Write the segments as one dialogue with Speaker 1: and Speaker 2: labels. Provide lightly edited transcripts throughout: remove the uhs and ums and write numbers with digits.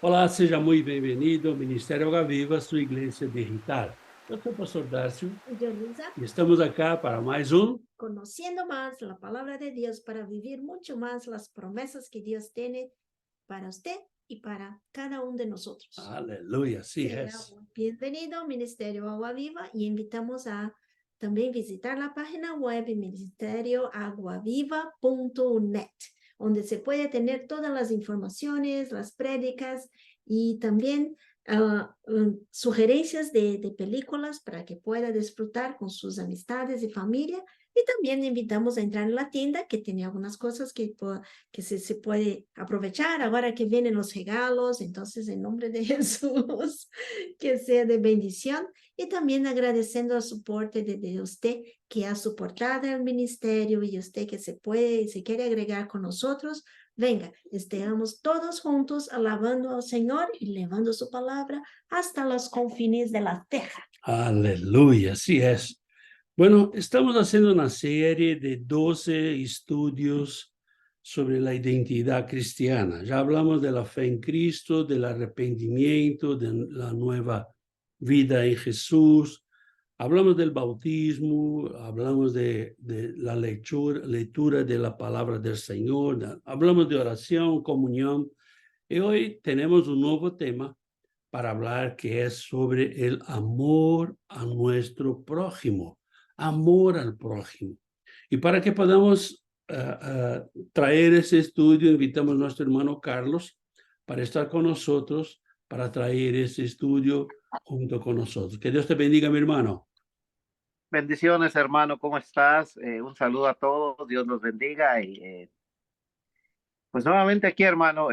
Speaker 1: Olá, seja muito bem-vindo ao Ministério Água Viva, sua igreja digital. Eu sou o pastor Darcio
Speaker 2: Yo, Luisa,
Speaker 1: e estamos acá para mais um.
Speaker 2: conociendo más la palabra de Dios para vivir mucho más las promesas que Dios tiene para usted y para cada uno de nosotros.
Speaker 1: Aleluia, assim é.
Speaker 2: Sea bienvenido al Ministerio Agua Viva y invitamos a también visitar la página web ministerioaguaviva.net, donde se puede tener todas las informaciones, las prédicas y también sugerencias de películas para que pueda disfrutar con sus amistades y familia. Y también invitamos a entrar en la tienda que tiene algunas cosas que se puede aprovechar ahora que vienen los regalos. Entonces, en nombre de Jesús, que sea de bendición. Y también agradeciendo el soporte de usted que ha soportado el ministerio y usted que se quiere agregar con nosotros. Venga, estemos todos juntos alabando al Señor y llevando su palabra hasta los confines de la tierra.
Speaker 1: Aleluia, assim é. Bueno, estamos haciendo una serie de 12 estudios sobre la identidad cristiana. Ya hablamos de la fe en Cristo, del arrepentimiento, de la nueva vida en Jesús. Hablamos del bautismo, hablamos de la lectura de la palabra del Señor, hablamos de oración, comunión. Y hoy tenemos un nuevo tema para hablar que es sobre el amor a nuestro prójimo, amor al prójimo. Y para que podamos traer ese estudio, invitamos a nuestro hermano Carlos para estar con nosotros, para traer ese estudio junto con nosotros. Que Dios te bendiga, mi hermano.
Speaker 3: Bendiciones, hermano, ¿cómo estás? Un saludo a todos, Dios los bendiga y pues nuevamente aquí, hermano,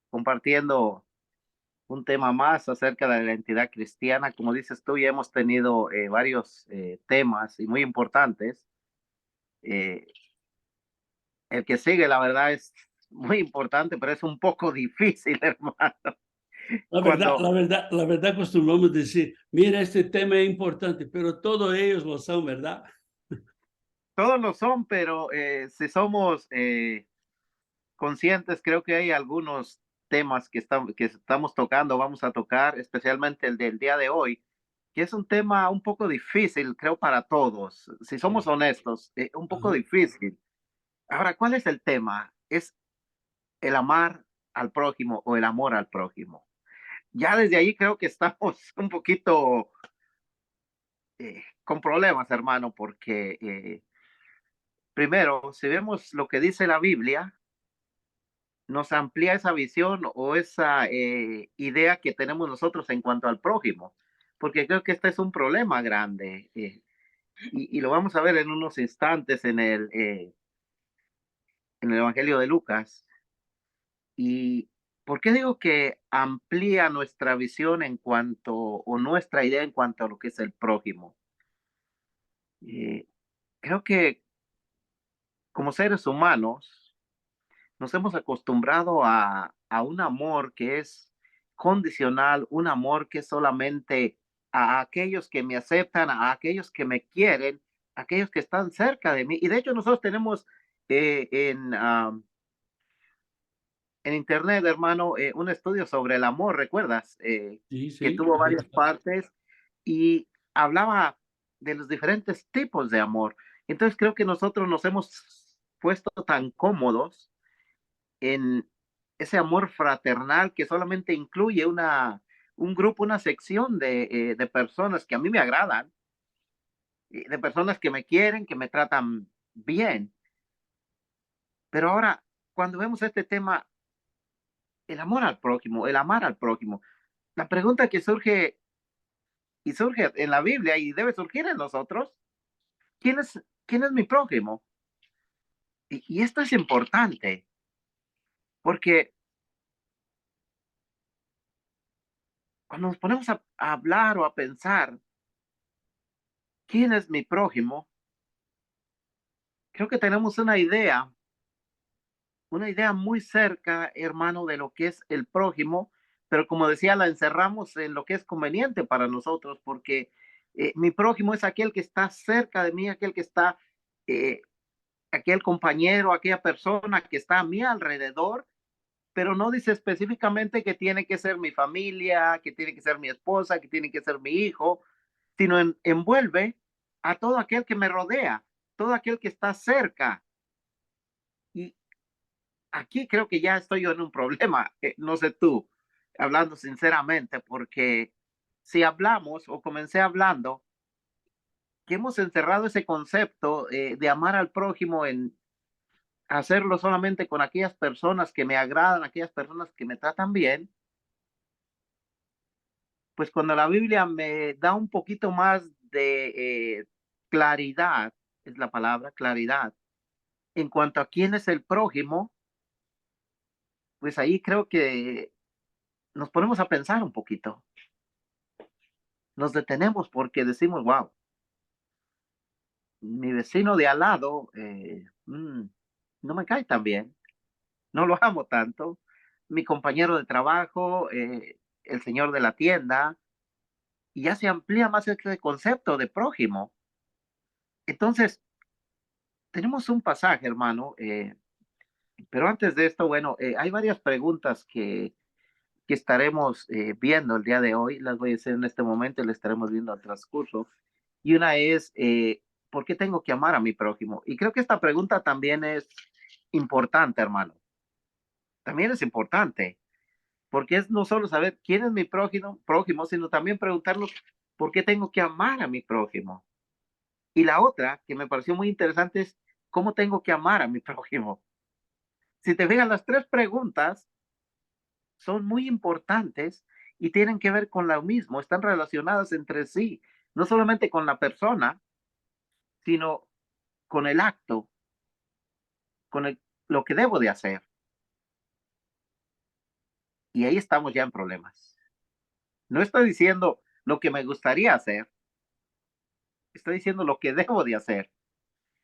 Speaker 3: compartiendo un tema más acerca de la identidad cristiana. Como dices tú, ya hemos tenido varios temas y muy importantes. Eh, el que sigue, la verdad, es muy importante, pero es un poco difícil, hermano. Cuando
Speaker 1: La verdad acostumbramos decir, mira, este tema es importante, pero todos ellos lo son, ¿verdad?
Speaker 3: todos lo son, pero si somos conscientes, creo que hay algunos temas que estamos tocando, vamos a tocar, especialmente el del día de hoy, que es un tema un poco difícil, creo, para todos. Si somos
Speaker 1: Sí.
Speaker 3: honestos, un poco
Speaker 1: Ajá.
Speaker 3: difícil. Ahora, ¿cuál es el tema? ¿Es el amar al prójimo o el amor al prójimo? Ya desde ahí creo que estamos un poquito con problemas, hermano, porque primero, si vemos lo que dice la Biblia, nos amplía esa visión o esa idea que tenemos nosotros en cuanto al prójimo, porque creo que este es un problema grande y lo vamos a ver en unos instantes en el Evangelio de Lucas. ¿Y por qué digo que amplía nuestra visión en cuanto o nuestra idea en cuanto a lo que es el prójimo? Eh, Creo que como seres humanos, nos hemos acostumbrado a un amor que es condicional, un amor que es solamente a aquellos que me aceptan, a aquellos que me quieren, a aquellos que están cerca de mí. Y de hecho nosotros tenemos eh, en, um, en internet, hermano, un estudio sobre el amor, ¿recuerdas?
Speaker 1: Sí,
Speaker 3: Que
Speaker 1: sí,
Speaker 3: tuvo
Speaker 1: ahí
Speaker 3: varias
Speaker 1: está.
Speaker 3: partes y hablaba de los diferentes tipos de amor. Entonces creo que nosotros nos hemos puesto tan cómodos en ese amor fraternal que solamente incluye un grupo, una sección de personas que a mí me agradan, de personas que me quieren, que me tratan bien. Pero ahora, cuando vemos este tema, el amor al prójimo, el amar al prójimo, la pregunta que surge y surge en la Biblia y debe surgir en nosotros, quién es mi prójimo? Y esto es importante porque cuando nos ponemos a hablar o a pensar, ¿quién es mi prójimo? Creo que tenemos una idea muy cerca, hermano, de lo que es el prójimo, pero como decía, la encerramos en lo que es conveniente para nosotros, porque mi prójimo es aquel que está cerca de mí, aquel que está, eh, aquel compañero, aquella persona que está a mi alrededor, pero no dice específicamente que tiene que ser mi familia, que tiene que ser mi esposa, que tiene que ser mi hijo, sino envuelve a todo aquel que me rodea, todo aquel que está cerca. Y aquí creo que ya estoy yo en un problema, no sé tú, hablando sinceramente, porque si hablamos o comencé hablando que hemos encerrado ese concepto de amar al prójimo en hacerlo solamente con aquellas personas que me agradan, aquellas personas que me tratan bien, pues cuando la Biblia me da un poquito más de claridad, es la palabra claridad, en cuanto a quién es el prójimo, pues ahí creo que nos ponemos a pensar un poquito, nos detenemos porque decimos, wow, mi vecino de al lado no me cae tan bien, no lo amo tanto, mi compañero de trabajo, el señor de la tienda, y ya se amplía más este concepto de prójimo. Entonces, tenemos un pasaje, hermano, pero antes de esto, bueno, hay varias preguntas que estaremos viendo el día de hoy, las voy a hacer en este momento y las estaremos viendo al transcurso. Y una es, ¿por qué tengo que amar a mi prójimo? Y creo que esta pregunta también es importante, hermano. También es importante, porque es no solo saber quién es mi prójimo, sino también preguntarnos por qué tengo que amar a mi prójimo. Y la otra que me pareció muy interesante es cómo tengo que amar a mi prójimo. Si te fijas, las tres preguntas son muy importantes y tienen que ver con lo mismo, están relacionadas entre sí, no solamente con la persona, sino con el acto, con lo que debo de hacer. Y ahí estamos ya en problemas. No estoy diciendo lo que me gustaría hacer, estoy diciendo lo que debo de hacer.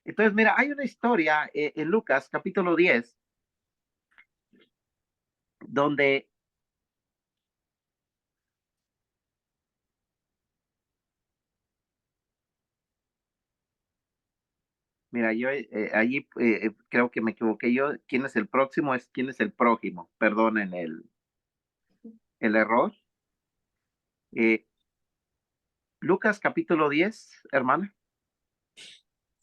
Speaker 3: Entonces, mira, hay una historia en Lucas capítulo 10, donde, mira, yo allí creo que me equivoqué yo, ¿quién es el próximo? Es quién es el prójimo, perdonen el error. Eh, Lucas capítulo 10, hermana.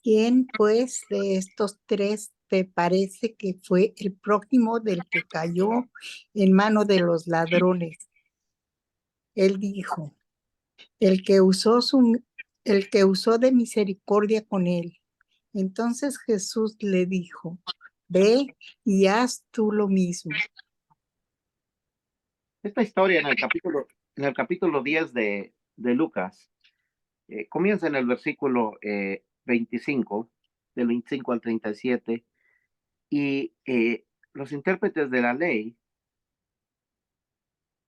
Speaker 4: ¿Quién, pues, de estos tres te parece que fue el prójimo del que cayó en mano de los ladrones? Él dijo, el que el que usó de misericordia con él. Entonces Jesús le dijo, ve y haz tú lo mismo.
Speaker 3: Esta historia en el capítulo 10 de Lucas comienza en el versículo 25, del 25 al 37, y los intérpretes de la ley,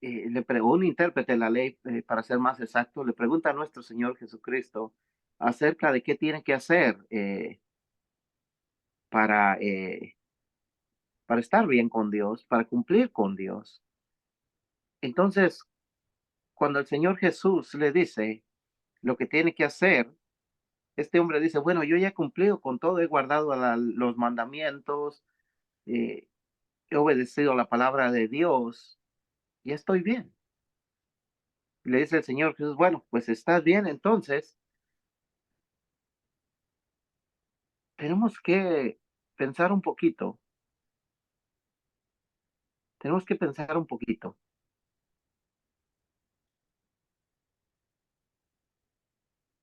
Speaker 3: un intérprete de la ley, para ser más exacto, le pregunta a nuestro Señor Jesucristo acerca de qué tiene que hacer para, eh, para estar bien con Dios, para cumplir con Dios. Entonces, cuando el Señor Jesús le dice lo que tiene que hacer, este hombre dice, bueno, yo ya he cumplido con todo, he guardado los mandamientos, eh, he obedecido la palabra de Dios, ya estoy bien. Le dice el Señor Jesús, bueno, pues estás bien, entonces tenemos que pensar un poquito, tenemos que pensar un poquito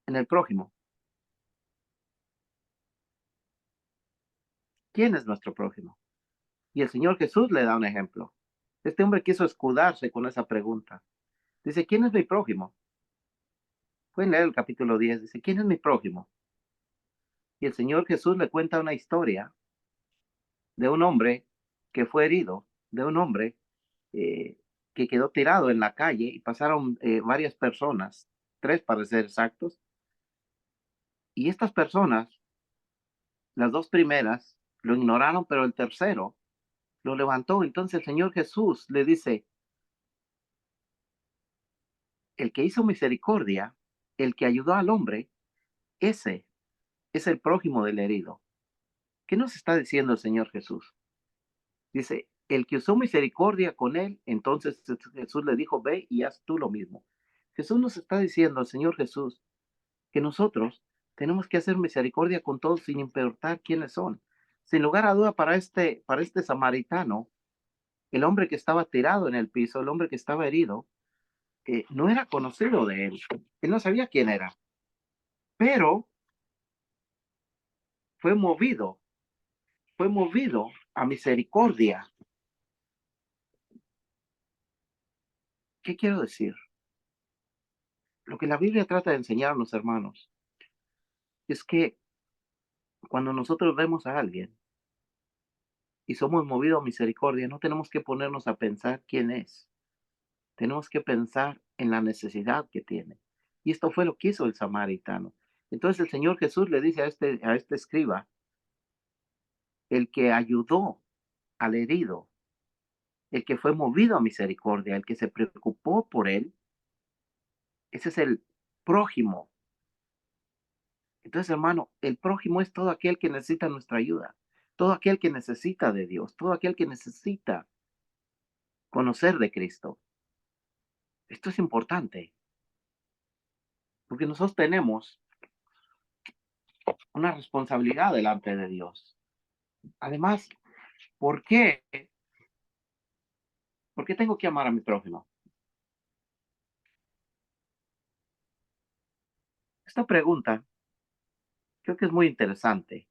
Speaker 3: en el prójimo. ¿Quién es nuestro prójimo? Y el Señor Jesús le da un ejemplo. Este hombre quiso escudarse con esa pregunta. Dice, ¿quién es mi prójimo? Pueden leer el capítulo 10. Dice, ¿quién es mi prójimo? Y el Señor Jesús le cuenta una historia de un hombre que fue herido, de un hombre eh, que quedó tirado en la calle y pasaron varias personas, tres para ser exactos, y estas personas, las dos primeras, lo ignoraron, pero el tercero lo levantó. Entonces el Señor Jesús le dice, el que hizo misericordia, el que ayudó al hombre, ese es el prójimo del herido. ¿Qué nos está diciendo el Señor Jesús? Dice, el que usó misericordia con él, entonces Jesús le dijo, ve y haz tú lo mismo. Jesús nos está diciendo, el Señor Jesús, que nosotros tenemos que hacer misericordia con todos sin importar quiénes son. Sin lugar a duda, para este samaritano, el hombre que estaba tirado en el piso, el hombre que estaba herido, no era conocido de él. Él no sabía quién era, pero fue movido a misericordia. ¿Qué quiero decir? Lo que la Biblia trata de enseñarnos, hermanos, es que cuando nosotros vemos a alguien y somos movidos a misericordia, no tenemos que ponernos a pensar quién es. Tenemos que pensar en la necesidad que tiene. Y esto fue lo que hizo el samaritano. Entonces el Señor Jesús le dice a este escriba, el que ayudó al herido, el que fue movido a misericordia, el que se preocupó por él, ese es el prójimo. Entonces, hermano, el prójimo es todo aquel que necesita nuestra ayuda, todo aquel que necesita de Dios, todo aquel que necesita conocer de Cristo. Esto es importante, porque nosotros tenemos una responsabilidad delante de Dios. Además, ¿por qué? ¿Por qué tengo que amar a mi prójimo? Esta pregunta creo que es muy interesante.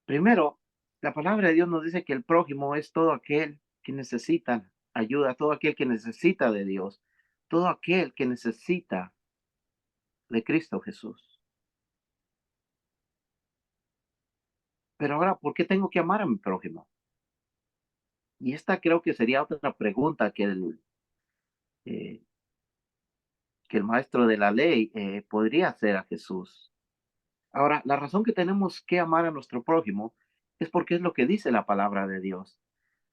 Speaker 3: Primero, la palabra de Dios nos dice que el prójimo es todo aquel que necesita ayuda, todo aquel que necesita de Dios, todo aquel que necesita de Cristo Jesús. Pero ahora, ¿por qué tengo que amar a mi prójimo? Y esta creo que sería otra pregunta eh, que el maestro de la ley podría hacer a Jesús. Ahora, la razón que tenemos que amar a nuestro prójimo es porque es lo que dice la palabra de Dios.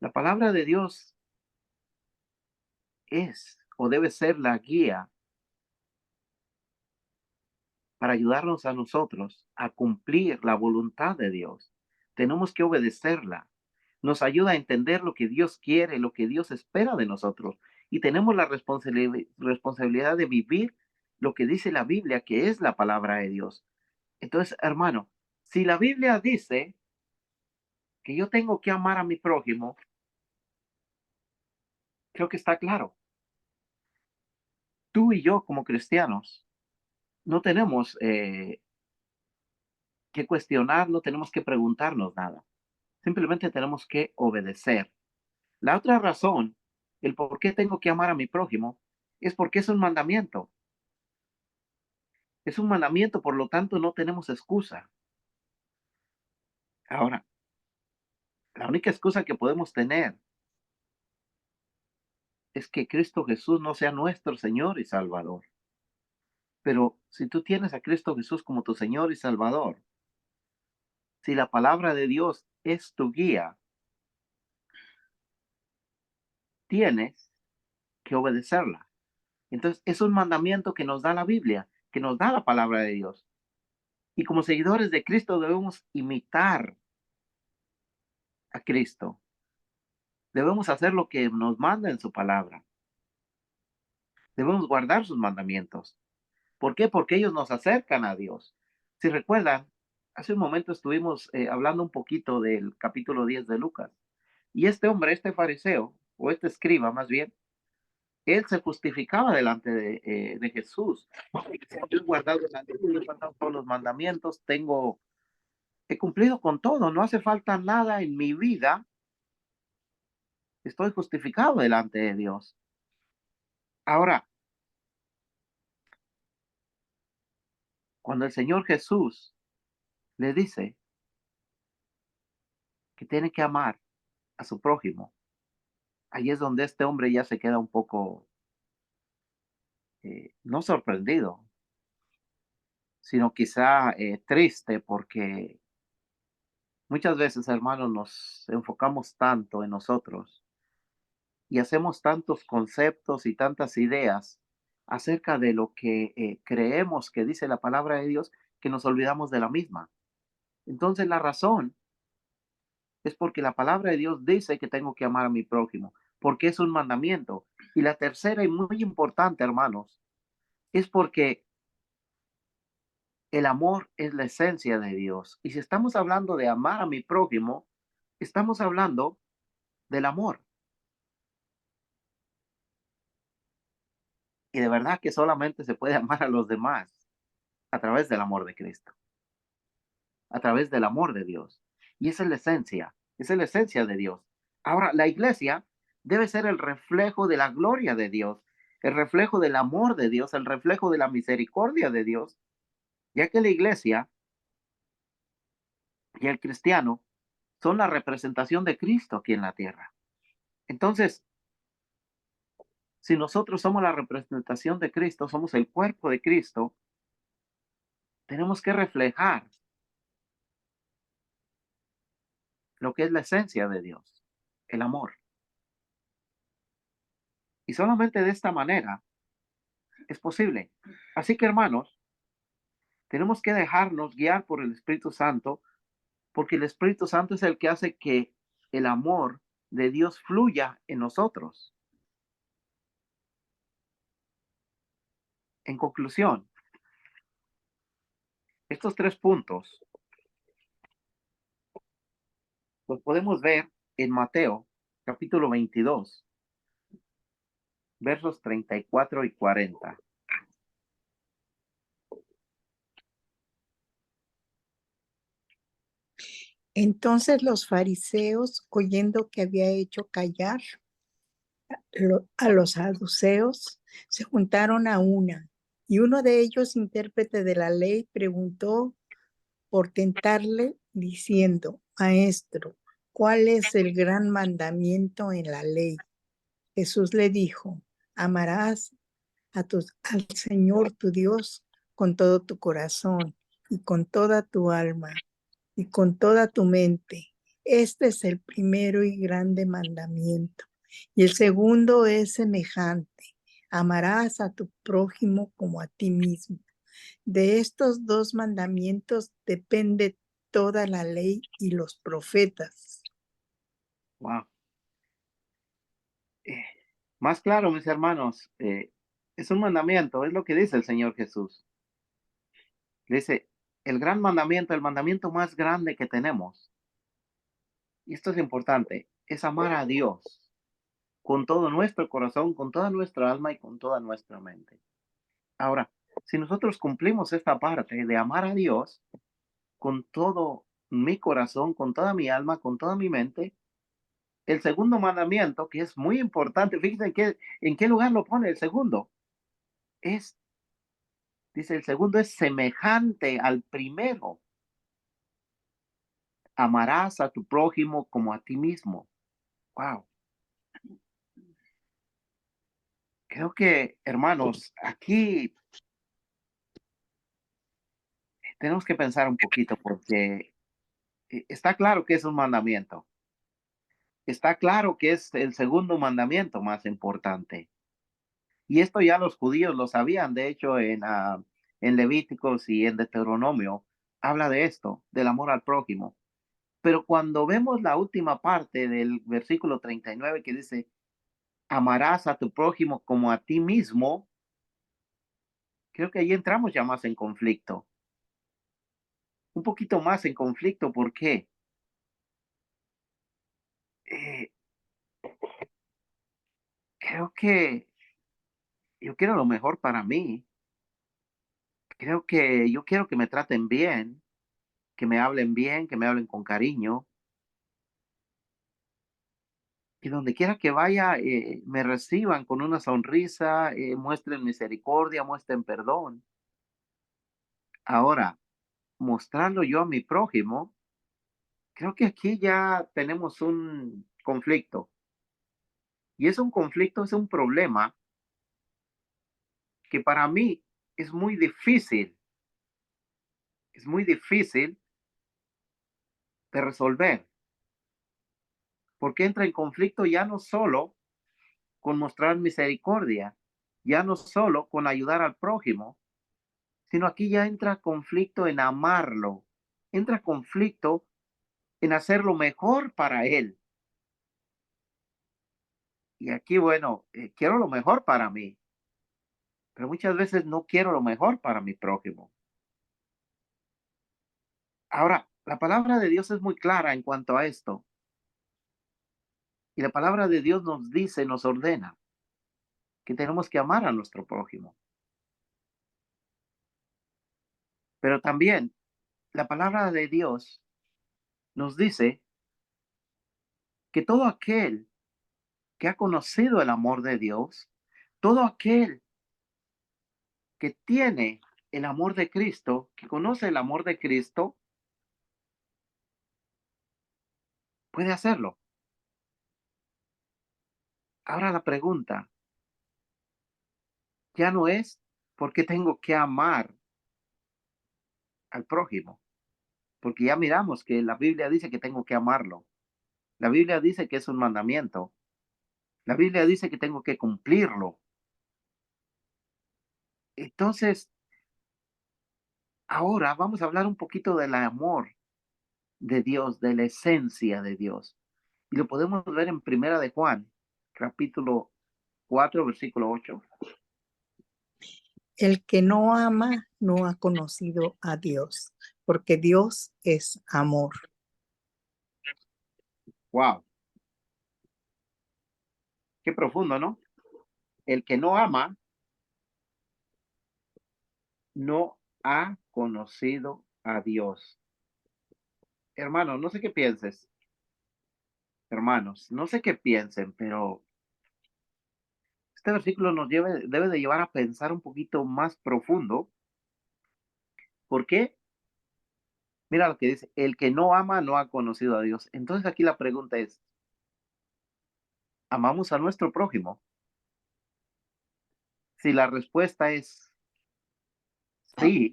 Speaker 3: La palabra de Dios es o debe ser la guía para ayudarnos a nosotros a cumplir la voluntad de Dios. Tenemos que obedecerla. Nos ayuda a entender lo que Dios quiere, lo que Dios espera de nosotros. Y tenemos la responsabilidad de vivir lo que dice la Biblia, que es la palabra de Dios. Entonces, hermano, si la Biblia dice que yo tengo que amar a mi prójimo, creo que está claro. Tú y yo como cristianos no tenemos que cuestionar, no tenemos que preguntarnos nada. Simplemente tenemos que obedecer. La otra razón, el por qué tengo que amar a mi prójimo, es porque es un mandamiento. Es un mandamiento, por lo tanto no tenemos excusa. Ahora, la única excusa que podemos tener es que Cristo Jesús no sea nuestro Señor y Salvador. Pero si tú tienes a Cristo Jesús como tu Señor y Salvador, si la palabra de Dios es tu guía, tienes que obedecerla. Entonces, es un mandamiento que nos da la Biblia, que nos da la palabra de Dios. Y como seguidores de Cristo debemos imitar a Cristo. Debemos hacer lo que nos manda en su palabra. Debemos guardar sus mandamientos. ¿Por qué? Porque ellos nos acercan a Dios. Si recuerdan, hace un momento estuvimos hablando un poquito del capítulo 10 de Lucas. Y este hombre, este fariseo, o este escriba más bien, él se justificaba delante de Jesús. Yo he guardado la ley, he guardado todos los mandamientos, he cumplido con todo, no hace falta nada en mi vida, estoy justificado delante de Dios. Ahora, cuando el Señor Jesús le dice que tiene que amar a su prójimo, ahí es donde este hombre ya se queda un poco, no sorprendido, sino quizá triste, porque muchas veces, hermanos, nos enfocamos tanto en nosotros y hacemos tantos conceptos y tantas ideas acerca de lo que creemos que dice la palabra de Dios, que nos olvidamos de la misma. Entonces, la razón es porque la palabra de Dios dice que tengo que amar a mi prójimo, porque es un mandamiento. Y la tercera y muy importante, hermanos, es porque el amor es la esencia de Dios. Y si estamos hablando de amar a mi prójimo, estamos hablando del amor. Y de verdad que solamente se puede amar a los demás a través del amor de Cristo, a través del amor de Dios. Y esa es la esencia de Dios. Ahora, la iglesia debe ser el reflejo de la gloria de Dios, el reflejo del amor de Dios, el reflejo de la misericordia de Dios, ya que la iglesia y el cristiano son la representación de Cristo aquí en la tierra. Entonces, si nosotros somos la representación de Cristo, somos el cuerpo de Cristo, tenemos que reflejar lo que es la esencia de Dios, el amor. Y solamente de esta manera es posible. Así que, hermanos, tenemos que dejarnos guiar por el Espíritu Santo, porque el Espíritu Santo es el que hace que el amor de Dios fluya en nosotros. En conclusión, estos 3 puntos los podemos ver en Mateo, capítulo 22, versos 34 y 40.
Speaker 4: Entonces los fariseos, oyendo que había hecho callar a los saduceos, se juntaron a una, y uno de ellos, intérprete de la ley, preguntó por tentarle, diciendo: Maestro, ¿cuál es el gran mandamiento en la ley? Jesús le dijo: amarás al Señor tu Dios con todo tu corazón y con toda tu alma y con toda tu mente. Este es el primero y grande mandamiento. Y el segundo es semejante: amarás a tu prójimo como a ti mismo. De estos 2 mandamientos depende toda la ley y los profetas.
Speaker 3: Wow. Más claro, mis hermanos, es un mandamiento, es lo que dice el Señor Jesús. Dice, el gran mandamiento, el mandamiento más grande que tenemos, y esto es importante, es amar a Dios con todo nuestro corazón, con toda nuestra alma y con toda nuestra mente. Ahora, si nosotros cumplimos esta parte de amar a Dios con todo mi corazón, con toda mi alma, con toda mi mente, el segundo mandamiento, que es muy importante, fíjense en qué lugar lo pone el segundo, dice, el segundo es semejante al primero. Amarás a tu prójimo como a ti mismo. Wow. Creo que, hermanos, aquí tenemos que pensar un poquito porque está claro que es un mandamiento. Está claro que es el segundo mandamiento más importante. Y esto ya los judíos lo sabían. De hecho, en Levíticos y en Deuteronomio habla de esto, del amor al prójimo. Pero cuando vemos la última parte del versículo 39 que dice, amarás a tu prójimo como a ti mismo, creo que ahí entramos ya más en conflicto. Un poquito más en conflicto, ¿por qué? Eh, Creo que yo quiero lo mejor para mí. Creo que yo quiero que me traten bien, que me hablen con cariño, que donde quiera que vaya me reciban con una sonrisa, muestren misericordia, muestren perdón. Ahora, mostrarlo yo a mi prójimo, creo que aquí ya tenemos un conflicto. Y es un conflicto, es un problema que para mí es muy difícil de resolver, porque entra en conflicto ya no solo con mostrar misericordia, ya no solo con ayudar al prójimo, sino aquí ya entra conflicto en amarlo, entra conflicto en hacer lo mejor para él. Y aquí, bueno, quiero lo mejor para mí, pero muchas veces no quiero lo mejor para mi prójimo. Ahora, la palabra de Dios es muy clara en cuanto a esto. Y la palabra de Dios nos dice, nos ordena que tenemos que amar a nuestro prójimo. Pero también la palabra de Dios nos dice que todo aquel que ha conocido el amor de Dios, todo aquel que tiene el amor de Cristo, que conoce el amor de Cristo, puede hacerlo. Ahora la pregunta ya no es por qué tengo que amar al prójimo, porque ya miramos que la Biblia dice que tengo que amarlo. La Biblia dice que es un mandamiento. La Biblia dice que tengo que cumplirlo. Entonces, ahora vamos a hablar un poquito del amor de Dios, de la esencia de Dios. Y lo podemos ver en Primera de Juan, capítulo 4, versículo 8.
Speaker 4: El que no ama no ha conocido a Dios, porque Dios es amor.
Speaker 3: Wow, qué profundo, ¿no? El que no ama no ha conocido a Dios. Hermanos, no sé qué pienses. Hermanos, no sé qué piensen, pero este versículo nos debe de llevar a pensar un poquito más profundo. ¿Por qué? Mira lo que dice, el que no ama no ha conocido a Dios. Entonces aquí la pregunta es, ¿amamos a nuestro prójimo? Si la respuesta es sí,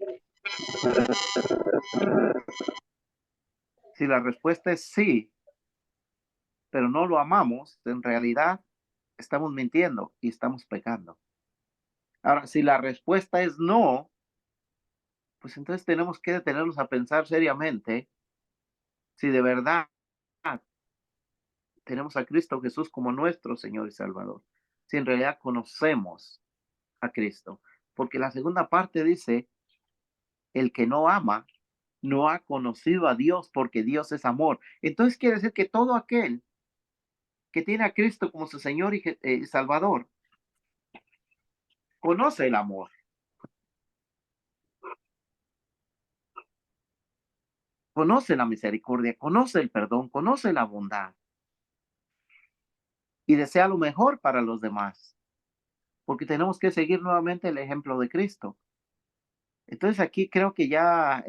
Speaker 3: si la respuesta es sí, pero no lo amamos, en realidad estamos mintiendo y estamos pecando. Ahora, si la respuesta es no, pues entonces tenemos que detenernos a pensar seriamente si de verdad tenemos a Cristo Jesús como nuestro Señor y Salvador, si en realidad conocemos a Cristo. Porque la segunda parte dice, el que no ama no ha conocido a Dios porque Dios es amor. Entonces quiere decir que todo aquel que tiene a Cristo como su Señor y Salvador conoce el amor. Conoce la misericordia, conoce el perdón, conoce la bondad y desea lo mejor para los demás, porque tenemos que seguir nuevamente el ejemplo de Cristo. Entonces aquí creo que ya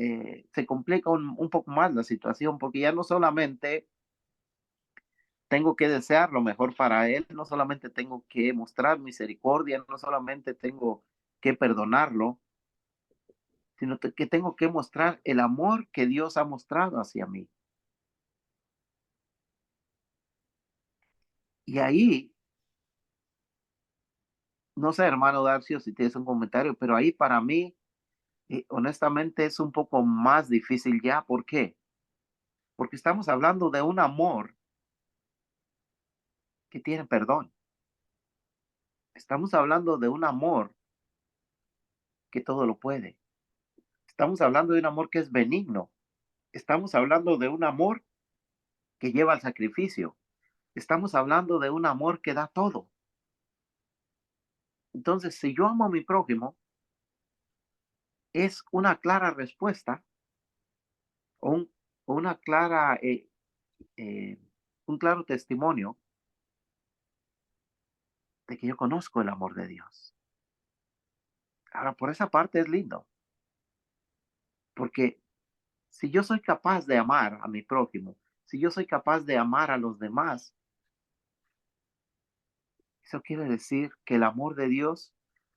Speaker 3: se complica un poco más la situación, porque ya no solamente tengo que desear lo mejor para él, no solamente tengo que mostrar misericordia, no solamente tengo que perdonarlo, sino que tengo que mostrar el amor que Dios ha mostrado hacia mí. Y ahí, no sé, hermano Darcio, si tienes un comentario, pero ahí para mí, honestamente, es un poco más difícil ya. ¿Por qué? Porque estamos hablando de un amor que tiene perdón. Estamos hablando de un amor que todo lo puede. Estamos hablando de un amor que es benigno. Estamos hablando de un amor que lleva al sacrificio. Estamos hablando de un amor que da todo. Entonces, si yo amo a mi prójimo, es una clara respuesta o, o una clara, eh, un claro testimonio de que yo conozco el amor de Dios. Ahora, por esa parte es lindo, porque si yo soy capaz de amar a mi prójimo, si yo soy capaz de amar a los demás, eso quiere decir que el amor de Dios,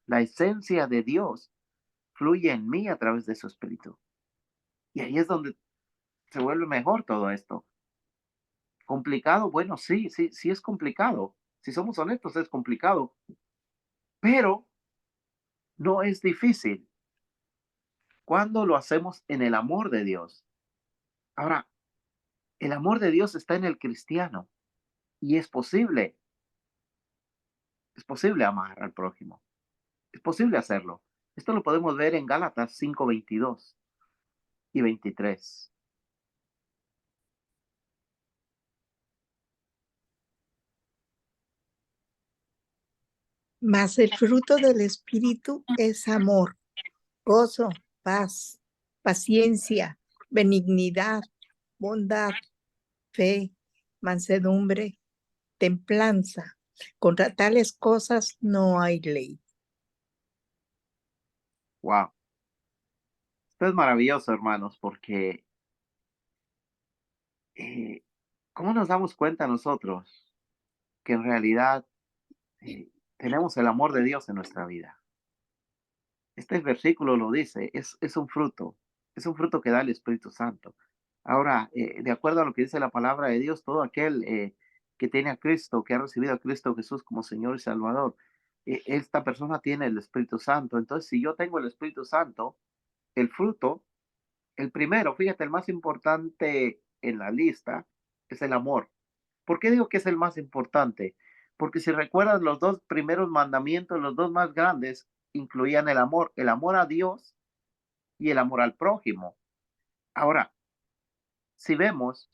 Speaker 3: la esencia de Dios, fluye en mí a través de su espíritu. Y ahí es donde se vuelve mejor todo esto. ¿Complicado? Bueno, sí, sí, sí es complicado. Si somos honestos, es complicado, pero no es difícil cuando lo hacemos en el amor de Dios. Ahora, El amor de Dios está en el cristiano y es posible amar al prójimo. Es posible hacerlo. Esto lo podemos ver en Gálatas 5:22 y 23.
Speaker 4: Mas el fruto del Espíritu es amor, gozo, paz, paciencia, benignidad, bondad, fe, mansedumbre, templanza. Contra tales cosas no hay ley.
Speaker 3: Wow. Esto es maravilloso, hermanos, porque ¿cómo nos damos cuenta nosotros que en realidad tenemos el amor de Dios en nuestra vida? Este versículo lo dice, es un fruto que da el Espíritu Santo. Ahora, de acuerdo a lo que dice la palabra de Dios, todo aquel que tiene a Cristo, que ha recibido a Cristo Jesús como Señor y Salvador, esta persona tiene el Espíritu Santo. Entonces, si yo tengo el Espíritu Santo, el fruto, el primero, fíjate, el más importante en la lista es el amor. ¿Por qué digo que es el más importante? Porque si recuerdas los dos primeros mandamientos, los dos más grandes, incluían el amor a Dios y el amor al prójimo. Ahora, si vemos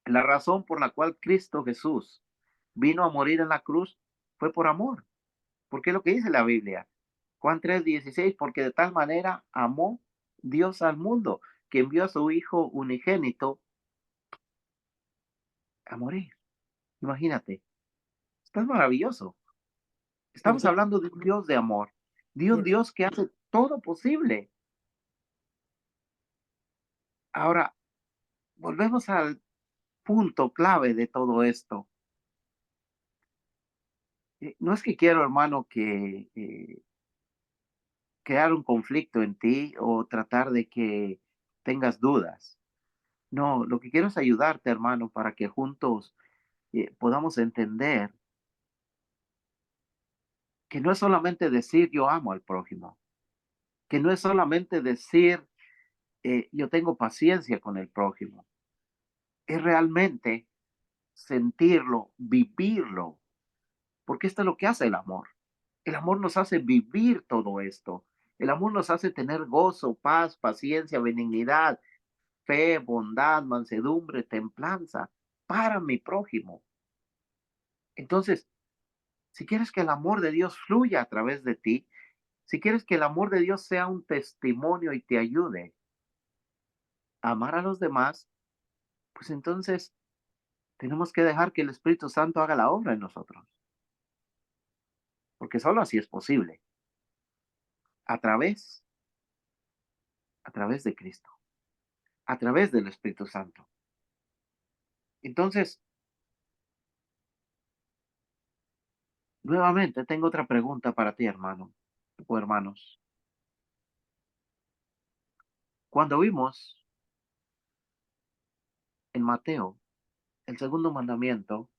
Speaker 3: la razón por la cual Cristo Jesús vino a morir en la cruz, fue por amor. Porque es lo que dice la Biblia. Juan 3:16, porque de tal manera amó Dios al mundo, que envió a su Hijo unigénito a morir. Imagínate, esto es maravilloso. Estamos hablando de un Dios de amor, de un Dios que hace todo posible. Ahora, volvemos al punto clave de todo esto. No es que quiero, hermano, que crear un conflicto en ti o tratar de que tengas dudas. No, lo que quiero es ayudarte, hermano, para que juntos podamos entender que no es solamente decir yo amo al prójimo, que no es solamente decir yo tengo paciencia con el prójimo, es realmente sentirlo, vivirlo, porque esto es lo que hace el amor. El amor nos hace vivir todo esto. El amor nos hace tener gozo, paz, paciencia, benignidad, fe, bondad, mansedumbre, templanza para mi prójimo. Entonces, si quieres que el amor de Dios fluya a través de ti, si quieres que el amor de Dios sea un testimonio y te ayude a amar a los demás, pues entonces tenemos que dejar que el Espíritu Santo haga la obra en nosotros, porque solo así es posible, a través, a través de Cristo, a través del Espíritu Santo. Entonces, nuevamente tengo otra pregunta para ti, hermano o hermanos. Cuando vimos en Mateo el segundo mandamiento,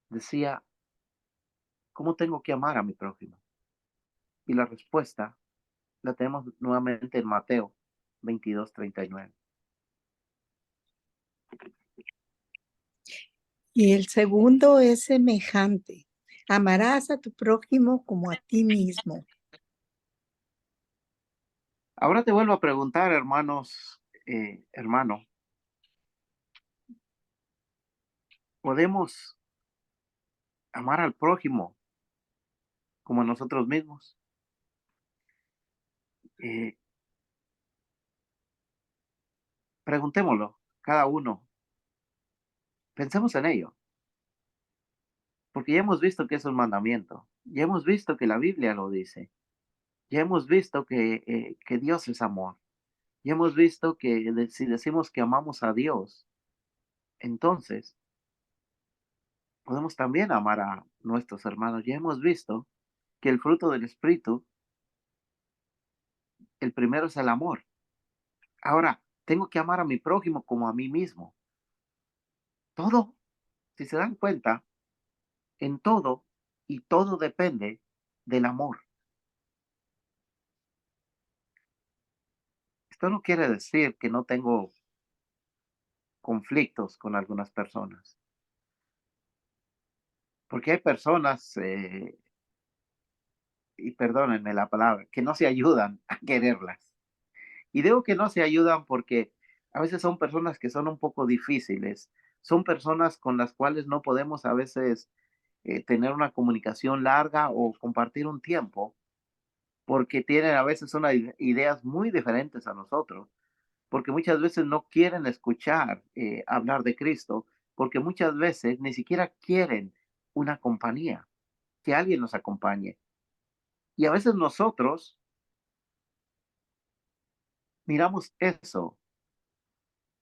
Speaker 3: decía, ¿cómo tengo que amar a mi prójimo? Y la respuesta la tenemos nuevamente en Mateo 22:39.
Speaker 4: Y el segundo es semejante. Amarás a tu prójimo como a ti mismo.
Speaker 3: Ahora te vuelvo a preguntar, hermano, ¿podemos amar al prójimo como a nosotros mismos? Eh, Preguntémoslo, cada uno. Pensemos en ello, porque ya hemos visto que es un mandamiento, ya hemos visto que la Biblia lo dice, ya hemos visto que Dios es amor, ya hemos visto que si decimos que amamos a Dios, entonces podemos también amar a nuestros hermanos. Ya hemos visto que el fruto del Espíritu, el primero es el amor. Ahora, tengo que amar a mi prójimo como a mí mismo. Todo, si se dan cuenta, en todo y todo depende del amor. Esto no quiere decir que no tengo conflictos con algunas personas. Porque hay personas, y perdónenme la palabra, que no se ayudan a quererlas. Y digo que no se ayudan porque a veces son personas que son un poco difíciles, son personas con las cuales no podemos a veces tener una comunicación larga o compartir un tiempo, porque tienen a veces unas ideas muy diferentes a nosotros, porque muchas veces no quieren escuchar hablar de Cristo, porque muchas veces ni siquiera quieren una compañía, que alguien nos acompañe. Y a veces nosotros miramos eso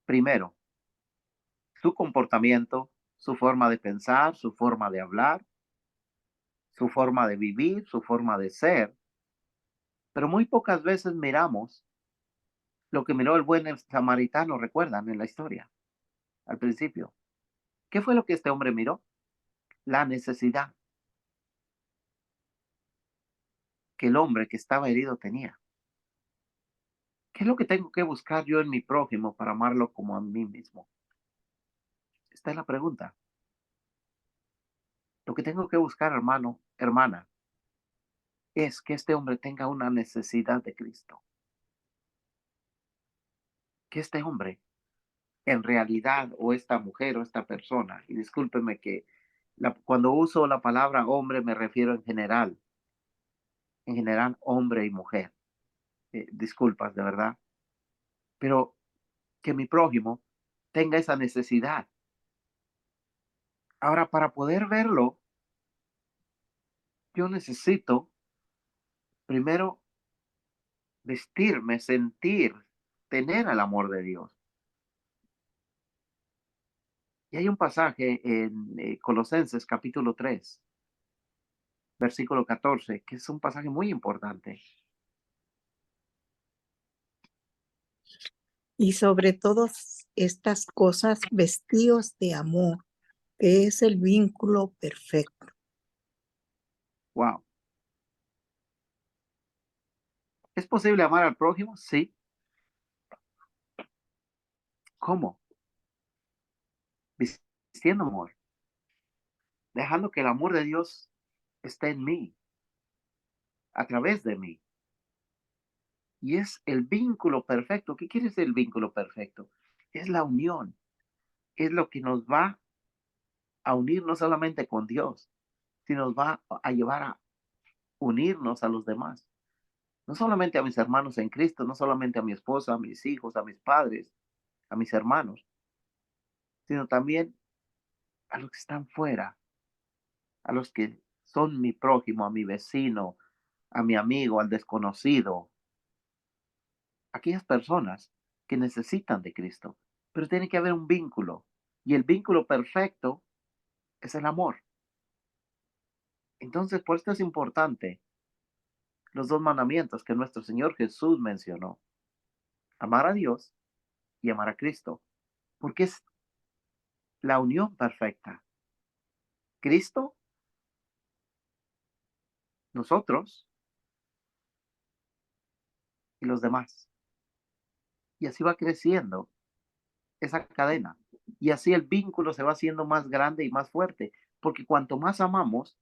Speaker 3: primero, su comportamiento, su forma de pensar, su forma de hablar, su forma de vivir, su forma de ser, pero muy pocas veces miramos lo que miró el buen samaritano, recuerdan en la historia, al principio. ¿Qué fue lo que este hombre miró? La necesidad que el hombre que estaba herido tenía. ¿Qué es lo que tengo que buscar yo en mi prójimo para amarlo como a mí mismo? Esta es la pregunta. Lo que tengo que buscar, hermano, hermana, es que este hombre tenga una necesidad de Cristo. Que este hombre, en realidad, o esta mujer o esta persona, y discúlpeme que cuando uso la palabra hombre me refiero en general hombre y mujer. Disculpas, de verdad. Pero que mi prójimo tenga esa necesidad. Ahora, para poder verlo, yo necesito primero vestirme, sentir, tener el amor de Dios. Y hay un pasaje en Colosenses capítulo 3, versículo 14, que es un pasaje muy importante.
Speaker 4: Y sobre todas estas cosas, vestidos de amor, que es el vínculo perfecto.
Speaker 3: Wow. ¿Es posible amar al prójimo? Sí. ¿Cómo? Vistiendo amor, dejando que el amor de Dios esté en mí, a través de mí. Y es el vínculo perfecto. ¿Qué quiere decir el vínculo perfecto? Es la unión. Es lo que nos va a unir no solamente con Dios, sino nos va a llevar a unirnos a los demás. No solamente a mis hermanos en Cristo, no solamente a mi esposa, a mis hijos, a mis padres, a mis hermanos, sino también a los que están fuera, a los que son mi prójimo, a mi vecino, a mi amigo, al desconocido, aquellas personas que necesitan de Cristo. Pero tiene que haber un vínculo. Y el vínculo perfecto es el amor. Entonces, por esto es importante los dos mandamientos que nuestro Señor Jesús mencionó. Amar a Dios y amar a Cristo. Porque es la unión perfecta. Cristo, nosotros y los demás. Y así va creciendo esa cadena. Y así el vínculo se va haciendo más grande y más fuerte. Porque cuanto más amamos,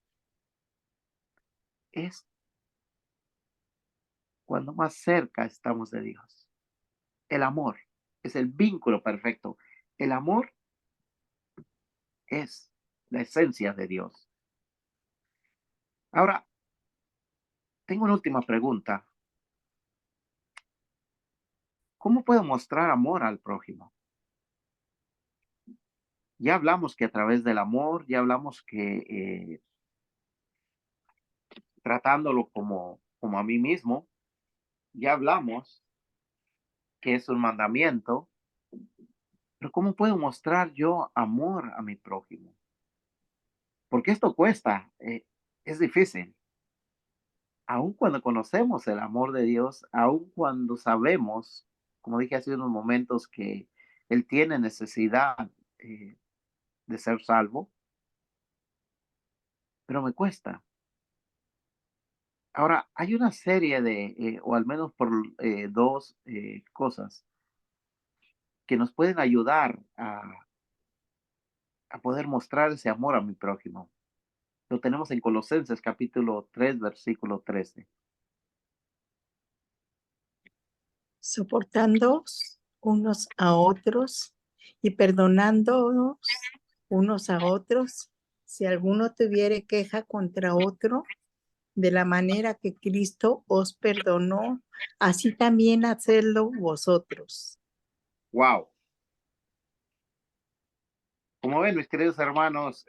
Speaker 3: es cuando más cerca estamos de Dios. El amor es el vínculo perfecto. El amor es la esencia de Dios. Ahora, tengo una última pregunta. ¿Cómo puedo mostrar amor al prójimo? Ya hablamos que a través del amor, ya hablamos que tratándolo como a mí mismo, ya hablamos que es un mandamiento, pero ¿cómo puedo mostrar yo amor a mi prójimo? Porque esto cuesta, es difícil. Aun cuando conocemos el amor de Dios, aun cuando sabemos, como dije hace unos momentos, que Él tiene necesidad de ser salvo, pero me cuesta. Ahora, hay una serie de, o al menos por dos cosas que nos pueden ayudar a poder mostrar ese amor a mi prójimo. Lo tenemos en Colosenses capítulo 3, versículo 13.
Speaker 4: Soportándoos unos a otros y perdonándonos unos a otros, si alguno tuviere queja contra otro, de la manera que Cristo os perdonó, así también hacedlo vosotros.
Speaker 3: Wow. Como ven, mis queridos hermanos,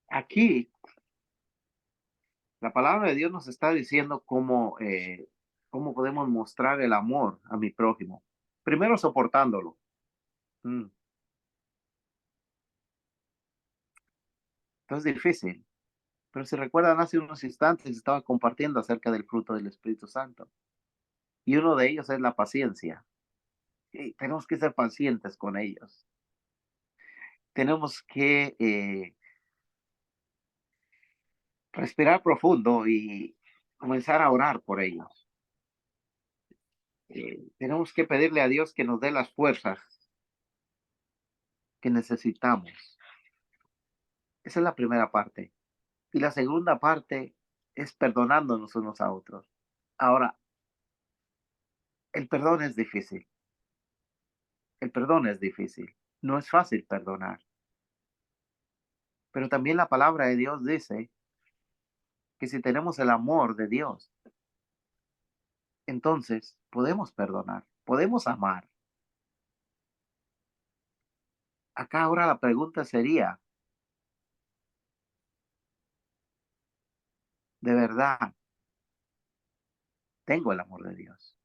Speaker 3: aquí la palabra de Dios nos está diciendo cómo podemos mostrar el amor a mi prójimo. Primero soportándolo. Entonces es difícil. Pero si recuerdan, hace unos instantes estaba compartiendo acerca del fruto del Espíritu Santo. Y uno de ellos es la paciencia. Y tenemos que ser pacientes con ellos. Tenemos que respirar profundo y comenzar a orar por ellos. Tenemos que pedirle a Dios que nos dé las fuerzas que necesitamos. Esa es la primera parte. Y la segunda parte es perdonándonos unos a otros. Ahora, el perdón es difícil. El perdón es difícil. No es fácil perdonar. Pero también la palabra de Dios dice que si tenemos el amor de Dios, entonces podemos perdonar, podemos amar. Acá ahora la pregunta sería, ¿de verdad tengo el amor de Dios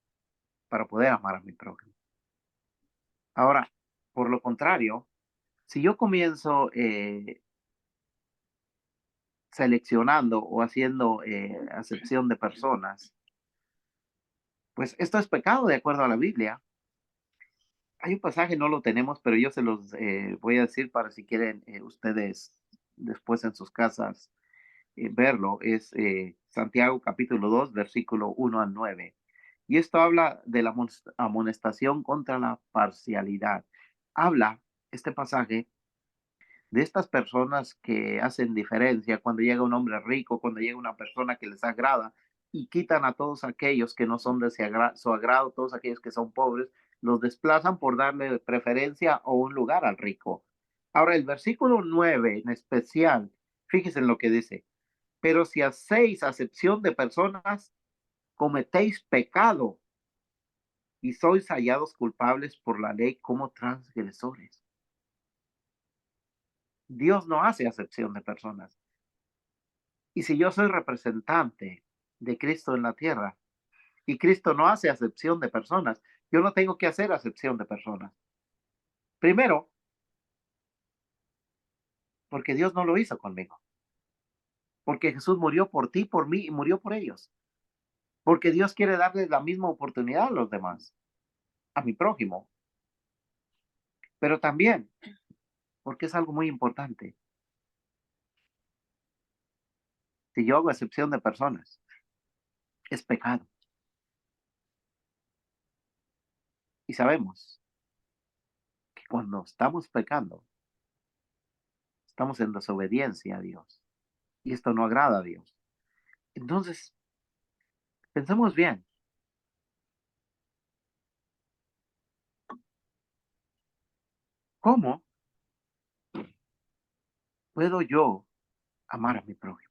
Speaker 3: para poder amar a mi prójimo? Ahora, por lo contrario, si yo comienzo seleccionando o haciendo acepción de personas, pues esto es pecado de acuerdo a la Biblia. Hay un pasaje, no lo tenemos, pero yo se los voy a decir para si quieren ustedes después en sus casas verlo. Es Santiago capítulo 2, versículo 1 al 9. Y esto habla de la amonestación contra la parcialidad. Habla este pasaje de estas personas que hacen diferencia cuando llega un hombre rico, cuando llega una persona que les agrada y quitan a todos aquellos que no son de su agrado, todos aquellos que son pobres, los desplazan por darle preferencia o un lugar al rico. Ahora, el versículo 9 en especial, fíjense en lo que dice, pero si hacéis acepción de personas, cometéis pecado y sois hallados culpables por la ley como transgresores. Dios no hace acepción de personas. Y si yo soy representante de Cristo en la tierra y Cristo no hace acepción de personas, yo no tengo que hacer acepción de personas. Primero, porque Dios no lo hizo conmigo. Porque Jesús murió por ti, por mí y murió por ellos. Porque Dios quiere darles la misma oportunidad a los demás, a mi prójimo. Pero también, porque es algo muy importante. Si yo hago excepción de personas, es pecado. Y sabemos que cuando estamos pecando, estamos en desobediencia a Dios. Y esto no agrada a Dios. Entonces, pensemos bien. ¿Cómo puedo yo amar a mi prójimo?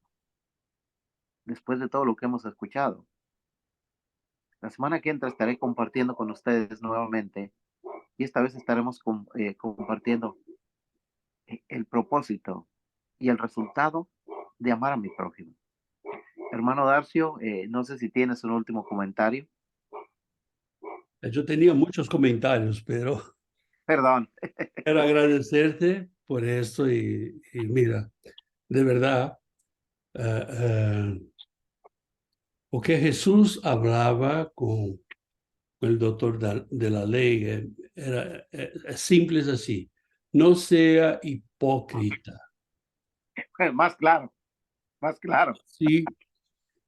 Speaker 3: Después de todo lo que hemos escuchado. La semana que entra estaré compartiendo con ustedes nuevamente y esta vez estaremos compartiendo el propósito y el resultado de amar a mi prójimo. Hermano Darcio, no sé si tienes un último comentario.
Speaker 1: Yo tenía muchos comentarios, pero
Speaker 3: Perdón.
Speaker 1: quiero agradecerte por esto y mira, de verdad, porque Jesús hablaba con el doctor de la ley, era simple así, no sea hipócrita.
Speaker 3: Más claro, más claro.
Speaker 1: Sí,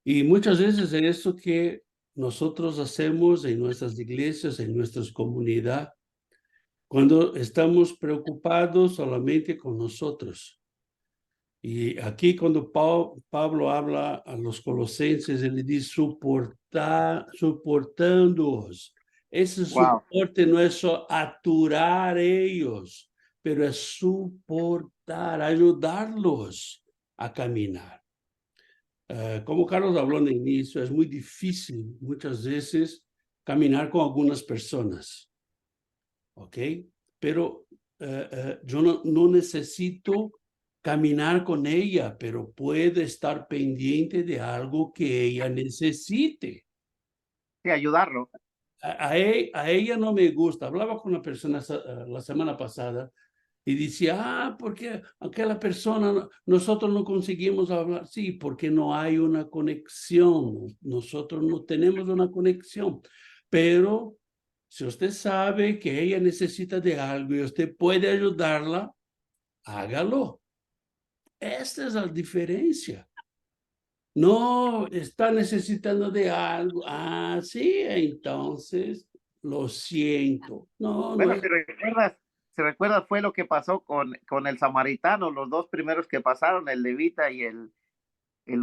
Speaker 1: y muchas veces es esto que nosotros hacemos en nuestras iglesias, en nuestras comunidades, Cuando estamos preocupados solamente con nosotros. Y aquí cuando Pablo habla a los colosenses, él dice soportándoos. Ese
Speaker 3: Wow.
Speaker 1: soporte no es solo aturar ellos, pero es soportar, ayudarlos a caminar. Como Carlos habló en el inicio, es muy difícil muchas veces caminar con algunas personas, ¿ok? Pero yo no necesito caminar con ella, pero puede estar pendiente de algo que ella necesite.
Speaker 3: Sí, ayudarlo.
Speaker 1: A ella no me gusta. Hablaba con una persona la semana pasada y decía, porque aquella persona, nosotros no conseguimos hablar. Sí, porque no hay una conexión. Nosotros no tenemos una conexión. Pero si usted sabe que ella necesita de algo y usted puede ayudarla, hágalo. Esta es la diferencia. No está necesitando de algo. Ah, sí, entonces lo siento. No, no
Speaker 3: Bueno,
Speaker 1: es.
Speaker 3: si recuerdas, fue lo que pasó con el samaritano, los dos primeros que pasaron, el levita y el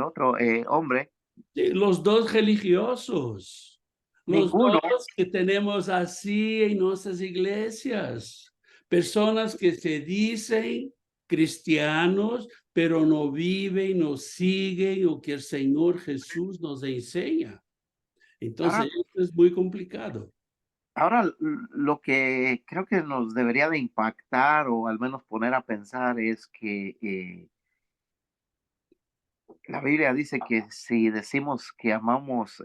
Speaker 3: otro hombre.
Speaker 1: Sí, los dos religiosos, los
Speaker 3: Ninguno,
Speaker 1: dos que tenemos así en nuestras iglesias, personas que se dicen cristianos, pero no viven, no siguen lo que el Señor Jesús nos enseña. Entonces,
Speaker 3: ahora,
Speaker 1: esto es muy complicado.
Speaker 3: ahora lo que creo que nos debería de impactar o al menos poner a pensar es que la Biblia dice que si decimos que amamos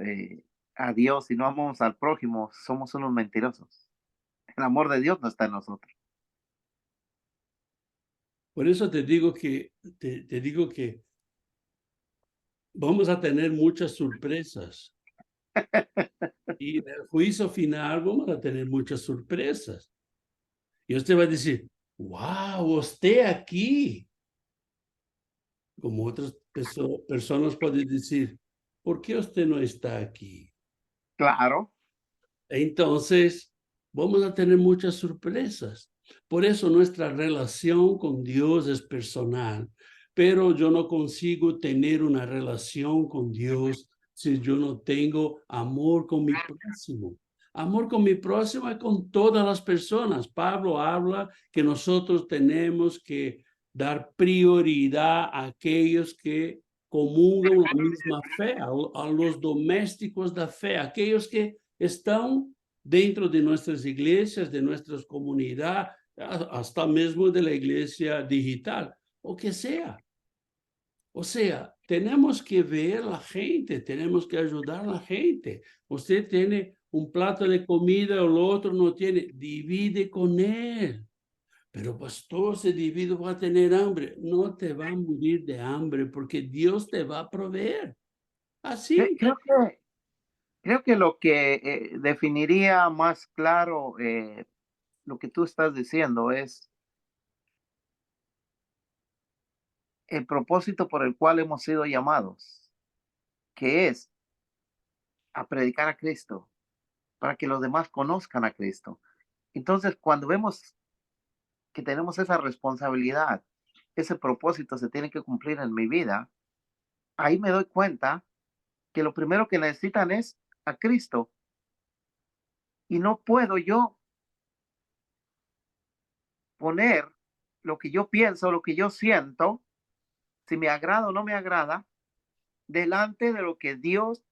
Speaker 3: a Dios y no amamos al prójimo, somos unos mentirosos. El amor de Dios no está en nosotros.
Speaker 1: Por eso te digo que vamos a tener muchas sorpresas. Y en el juicio final vamos a tener muchas sorpresas. Y usted va a decir, wow, usted aquí. Como otras personas pueden decir, ¿por qué usted no está aquí?
Speaker 3: Claro.
Speaker 1: Entonces, vamos a tener muchas sorpresas. Por eso nuestra relación con Dios es personal, pero yo no consigo tener una relación con Dios si yo no tengo amor con mi próximo. Amor con mi próximo es con todas las personas. Pablo habla que nosotros tenemos que dar prioridad a aquellos que comulgan la misma fe, a los domésticos de fe, aquellos que están dentro de nuestras iglesias, de nuestras comunidades, hasta mismo de la iglesia digital, o que sea. O sea, tenemos que ver la gente, tenemos que ayudar a la gente. Usted tiene un plato de comida, el otro no tiene, divide con él. Pero pastor, se divide, va a tener hambre. No te va a morir de hambre porque Dios te va a proveer. Así.
Speaker 3: Creo que lo que definiría más claro lo que tú estás diciendo es el propósito por el cual hemos sido llamados, que es a predicar a Cristo, para que los demás conozcan a Cristo. Entonces, cuando vemos que tenemos esa responsabilidad, ese propósito se tiene que cumplir en mi vida, ahí me doy cuenta que lo primero que necesitan es a Cristo. Y no puedo yo poner lo que yo pienso, lo que yo siento, si me agrada o no me agrada, delante de lo que Dios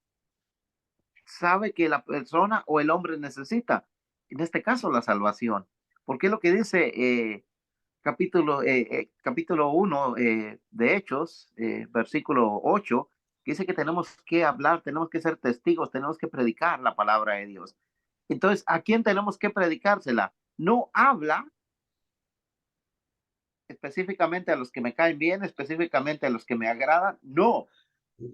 Speaker 3: sabe que la persona o el hombre necesita. En este caso, la salvación. Porque es lo que dice capítulo 1 de Hechos, versículo 8, que dice que tenemos que hablar, tenemos que ser testigos, tenemos que predicar la palabra de Dios. Entonces, ¿a quién tenemos que predicársela? No habla específicamente a los que me caen bien, específicamente a los que me agradan, no.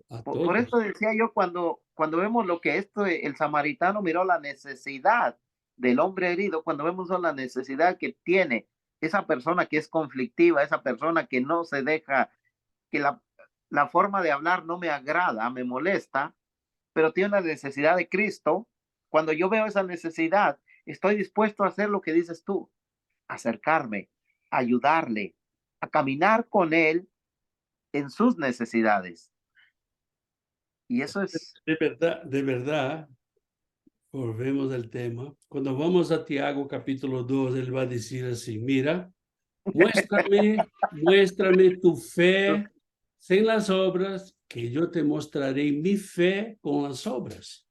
Speaker 1: A
Speaker 3: Por
Speaker 1: todos.
Speaker 3: eso decía yo, cuando vemos lo que el samaritano miró la necesidad del hombre herido, cuando vemos la necesidad que tiene esa persona que es conflictiva, esa persona que no se deja, que la forma de hablar no me agrada, me molesta, pero tiene la necesidad de Cristo. Cuando yo veo esa necesidad, estoy dispuesto a hacer lo que dices tú, acercarme, ayudarle, a caminar con él en sus necesidades. Y eso es,
Speaker 1: De verdad, volvemos al tema. Cuando vamos a Tiago capítulo 2, él va a decir así, mira, muéstrame tu fe sin las obras, que yo te mostraré mi fe con las obras.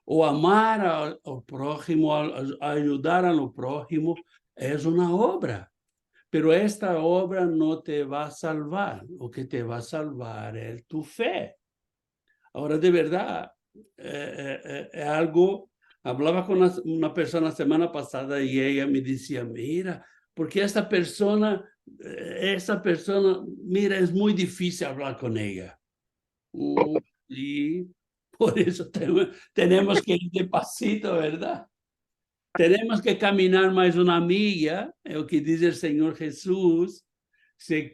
Speaker 1: O amar al prójimo, ayudar a lo prójimo, es una obra. Pero esta obra no te va a salvar. Lo que te va a salvar es tu fe. Ahora, de verdad, algo, hablaba con una persona la semana pasada y ella me decía, mira, porque esa persona, mira, es muy difícil hablar con ella. Y por eso tenemos que ir despacito, ¿verdad? Tenemos que caminar más una milla, es lo que dice el Señor Jesús. Se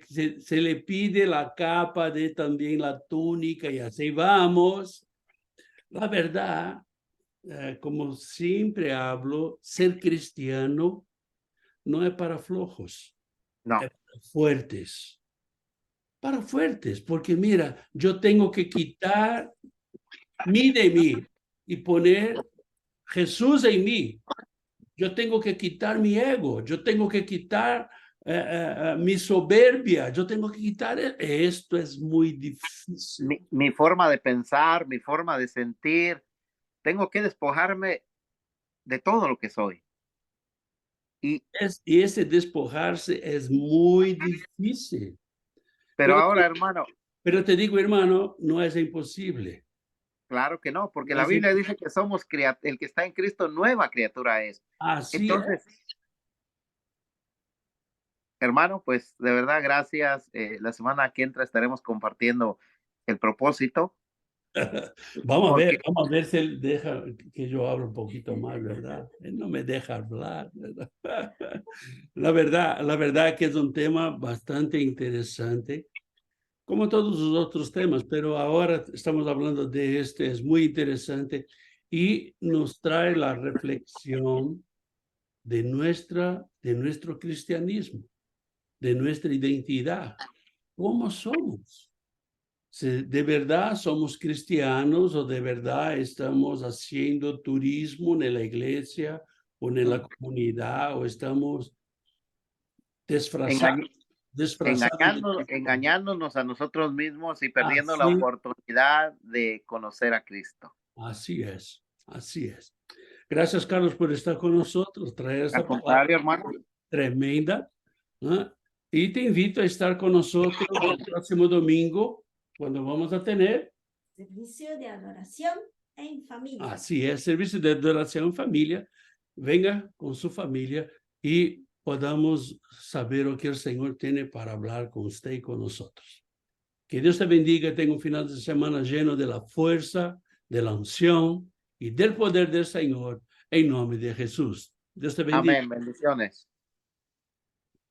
Speaker 1: le pide la capa de también la túnica y así vamos. La verdad, como siempre hablo, ser cristiano no es para flojos,
Speaker 3: no,
Speaker 1: es para fuertes. Para fuertes, porque mira, yo tengo que quitar mí de mí y poner Jesús en mí. Yo tengo que quitar mi ego, yo tengo que quitar mi soberbia, yo tengo que quitar esto, es muy difícil.
Speaker 3: mi forma de pensar, mi forma de sentir, tengo que despojarme de todo lo que soy. Y
Speaker 1: Ese despojarse es muy difícil.
Speaker 3: pero ahora, hermano,
Speaker 1: Pero te digo, hermano, no es imposible.
Speaker 3: claro que no, porque
Speaker 1: No
Speaker 3: la
Speaker 1: es
Speaker 3: Biblia dice que somos el que está en Cristo, nueva criatura es.
Speaker 1: Así
Speaker 3: Entonces, hermano, pues de verdad, gracias. La semana que entra estaremos compartiendo el propósito.
Speaker 1: Vamos
Speaker 3: Porque,
Speaker 1: a ver si él deja que yo hable un poquito más, ¿verdad? Él no me deja hablar, ¿verdad? La verdad que es un tema bastante interesante, como todos los otros temas, pero ahora estamos hablando de este, es muy interesante y nos trae la reflexión de nuestro cristianismo, de nuestra identidad. ¿Cómo somos? Si de verdad somos cristianos o de verdad estamos haciendo turismo en la iglesia o en la comunidad o estamos disfrazados.
Speaker 3: engañándonos a nosotros mismos y perdiendo la
Speaker 1: Así,
Speaker 3: oportunidad de conocer a Cristo.
Speaker 1: así es, así es. Gracias, Carlos, por estar con nosotros, traer esta
Speaker 3: Al
Speaker 1: palabra
Speaker 3: contrario, hermano,
Speaker 1: tremenda. ¿No? Y te invito a estar con nosotros el próximo domingo, cuando vamos a tener,
Speaker 2: Servicio de adoración en familia.
Speaker 1: así es, servicio de adoración en familia. Venga con su familia y podamos saber lo que el Señor tiene para hablar con usted y con nosotros. Que Dios te bendiga, tenga un final de semana lleno de la fuerza, de la unción y del poder del Señor, en nombre de Jesús. Dios te bendiga.
Speaker 3: amén, bendiciones.